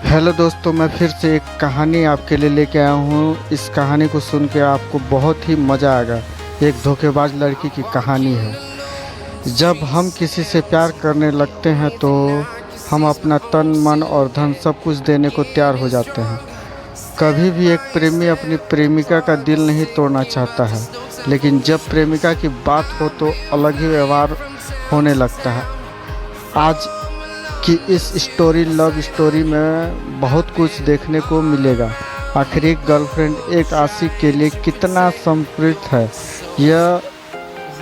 Hello दोस्तों, मैं फिर से एक कहानी आपके लिए लेके आया हूँ। इस कहानी को सुन के आपको बहुत ही मज़ा आएगा। एक धोखेबाज लड़की की कहानी है। जब हम किसी से प्यार करने लगते हैं तो हम अपना तन मन और धन सब कुछ देने को तैयार हो जाते हैं। कभी भी एक प्रेमी अपनी प्रेमिका का दिल नहीं तोड़ना चाहता है, लेकिन जब प्रेमिका की बात हो तो अलग ही व्यवहार होने लगता है। आज कि इस लव स्टोरी में बहुत कुछ देखने को मिलेगा। आखिर एक गर्लफ्रेंड एक आशिक के लिए कितना समर्पित है। यह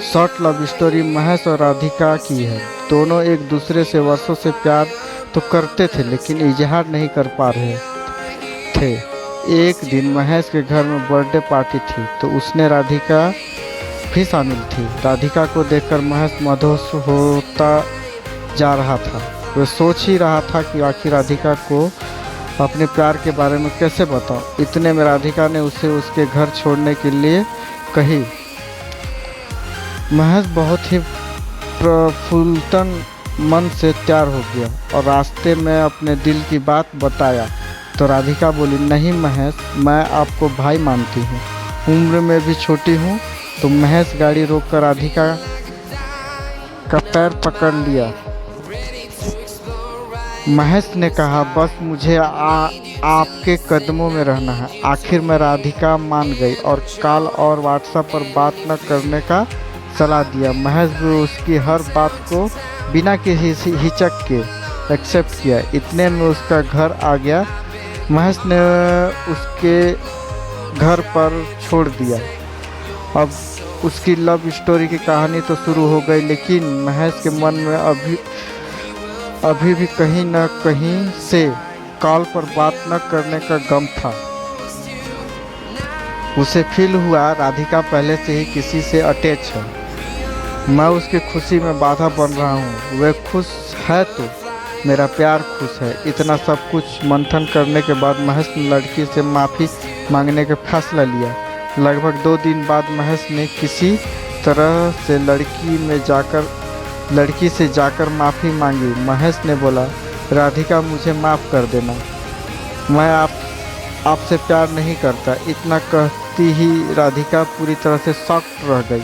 शॉर्ट लव स्टोरी महेश और राधिका की है। दोनों एक दूसरे से वर्षों से प्यार तो करते थे, लेकिन इजहार नहीं कर पा रहे थे। एक दिन महेश के घर में बर्थडे पार्टी थी, तो उसने राधिका भी शामिल थी। राधिका को देखकर महेश मदहोश होता जा रहा था। वह सोच ही रहा था कि आखिर राधिका को अपने प्यार के बारे में कैसे बताऊं। इतने में राधिका ने उसे उसके घर छोड़ने के लिए कही। महेश बहुत ही प्रफुल्लतन मन से तैयार हो गया और रास्ते में अपने दिल की बात बताया। तो राधिका बोली, नहीं महेश, मैं आपको भाई मानती हूँ, उम्र में भी छोटी हूँ। तो महेश गाड़ी रोककर राधिका का पैर पकड़ लिया। महेश ने कहा, बस मुझे आपके कदमों में रहना है। आखिर में राधिका मान गई और कॉल और व्हाट्सएप पर बात न करने का सलाह दिया। महेश भी उसकी हर बात को बिना किसी हिचक के एक्सेप्ट किया। इतने में उसका घर आ गया। महेश ने उसके घर पर छोड़ दिया। अब उसकी लव स्टोरी की कहानी तो शुरू हो गई, लेकिन महेश के मन में अभी भी कहीं न कहीं से कॉल पर बात न करने का गम था। उसे फील हुआ राधिका पहले से ही किसी से अटैच है। मैं उसकी खुशी में बाधा बन रहा हूँ। वह खुश है तो मेरा प्यार खुश है। इतना सब कुछ मंथन करने के बाद महेश ने लड़की से माफ़ी मांगने का फैसला लिया। लगभग 2 दिन बाद महेश ने किसी तरह से लड़की से जाकर माफ़ी मांगी। महेश ने बोला, राधिका मुझे माफ़ कर देना, मैं आपसे प्यार नहीं करता। इतना कहती ही राधिका पूरी तरह से शॉक्ड रह गई।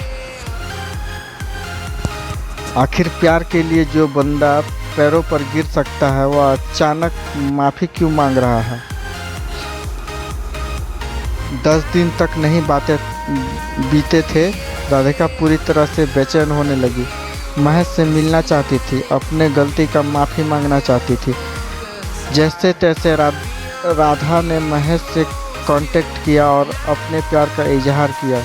आखिर प्यार के लिए जो बंदा पैरों पर गिर सकता है, वह अचानक माफ़ी क्यों मांग रहा है। 10 दिन तक नहीं बातें बीते थे। राधिका पूरी तरह से बेचैन होने लगी। महेश से मिलना चाहती थी, अपने गलती का माफ़ी मांगना चाहती थी। जैसे तैसे राधा ने महेश से कांटेक्ट किया और अपने प्यार का इजहार किया,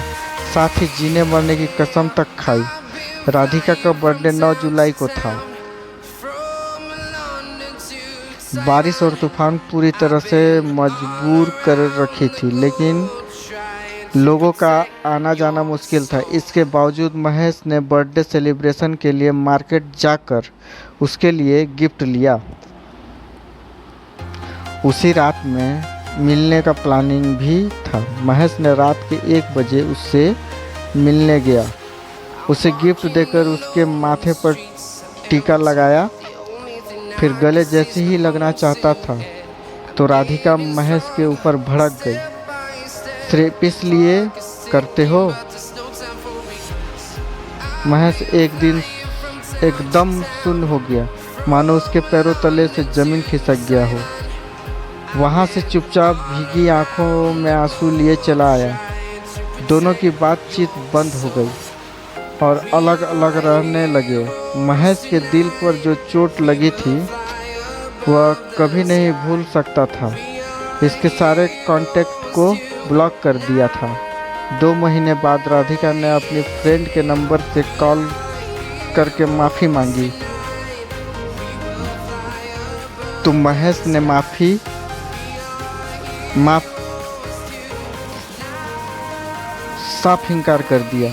साथ ही जीने मरने की कसम तक खाई। राधिका का बर्थडे 9 जुलाई को था। बारिश और तूफान पूरी तरह से मजबूर कर रखी थी, लेकिन लोगों का आना जाना मुश्किल था। इसके बावजूद महेश ने बर्थडे सेलिब्रेशन के लिए मार्केट जाकर उसके लिए गिफ्ट लिया। उसी रात में मिलने का प्लानिंग भी था। महेश ने रात के 1 बजे उससे मिलने गया। उसे गिफ्ट देकर उसके माथे पर टीका लगाया। फिर गले जैसे ही लगना चाहता था तो राधिका महेश के ऊपर भड़क गई। सिर्फ इसलिए करते हो। महेश एक दिन एकदम सुन्न हो गया, मानो उसके पैरों तले से जमीन खिसक गया हो। वहाँ से चुपचाप भीगी आंखों में आंसू लिए चला आया। दोनों की बातचीत बंद हो गई और अलग अलग रहने लगे। महेश के दिल पर जो चोट लगी थी वह कभी नहीं भूल सकता था। इसके सारे कांटेक्ट को ब्लॉक कर दिया था। 2 महीने बाद राधिका ने अपनी फ्रेंड के नंबर से कॉल करके माफ़ी मांगी। तो महेश ने साफ इनकार कर दिया।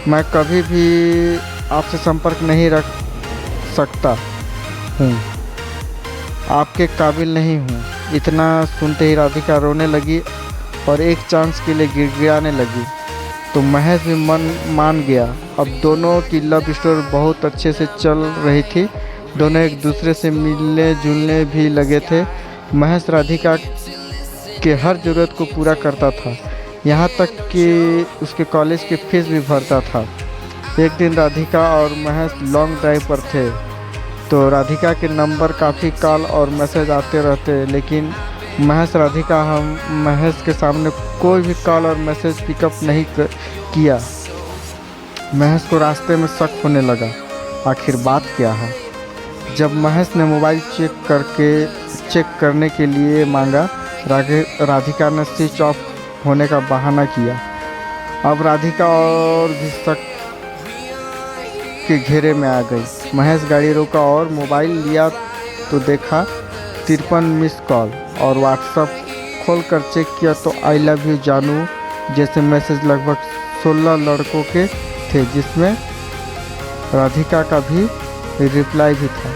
मैं कभी भी आपसे संपर्क नहीं रख सकता हूँ, आपके काबिल नहीं हूँ। इतना सुनते ही राधिका रोने लगी और एक चांस के लिए गिड़गिड़ाने लगी। तो महेश भी मान गया। अब दोनों की लव स्टोरी बहुत अच्छे से चल रही थी। दोनों एक दूसरे से मिलने जुलने भी लगे थे। महेश राधिका के हर ज़रूरत को पूरा करता था, यहाँ तक कि उसके कॉलेज की फीस भी भरता था। एक दिन राधिका और महेश लॉन्ग ड्राइव पर थे, तो राधिका के नंबर काफ़ी कॉल और मैसेज आते रहते, लेकिन महेश के सामने कोई भी कॉल और मैसेज पिकअप नहीं किया। महेश को रास्ते में शक होने लगा, आखिर बात क्या है। जब महेश ने मोबाइल चेक करने के लिए मांगा, राधिका ने स्विच ऑफ होने का बहाना किया। अब राधिका और भी शक के घेरे में आ गई। महेश गाड़ी रोका और मोबाइल लिया तो देखा 53 मिस कॉल, और व्हाट्सएप खोलकर चेक किया तो आई लव यू जानू जैसे मैसेज लगभग 16 लड़कों के थे, जिसमें राधिका का भी रिप्लाई भी था।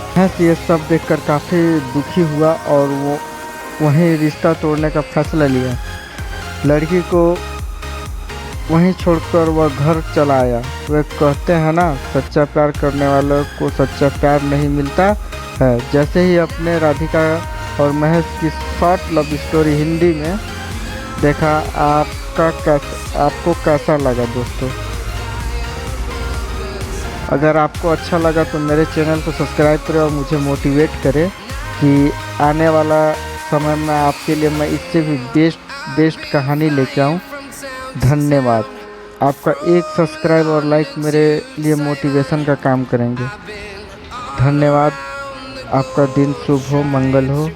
महेश ये सब देखकर काफ़ी दुखी हुआ और वो वहीं रिश्ता तोड़ने का फैसला लिया। लड़की को वहीं छोड़कर वह घर चला आया। वे कहते हैं ना, सच्चा प्यार करने वालों को सच्चा प्यार नहीं मिलता है। जैसे ही अपने राधिका और महेश की शॉर्ट लव स्टोरी हिंदी में देखा, आपको कैसा लगा दोस्तों? अगर आपको अच्छा लगा तो मेरे चैनल को सब्सक्राइब करें और मुझे मोटिवेट करें कि आने वाला समय में आपके लिए मैं इससे भी बेस्ट कहानी लेके आऊँ। धन्यवाद। आपका एक सब्सक्राइब और लाइक मेरे लिए मोटिवेशन का काम करेंगे। धन्यवाद। आपका दिन शुभ हो, मंगल हो।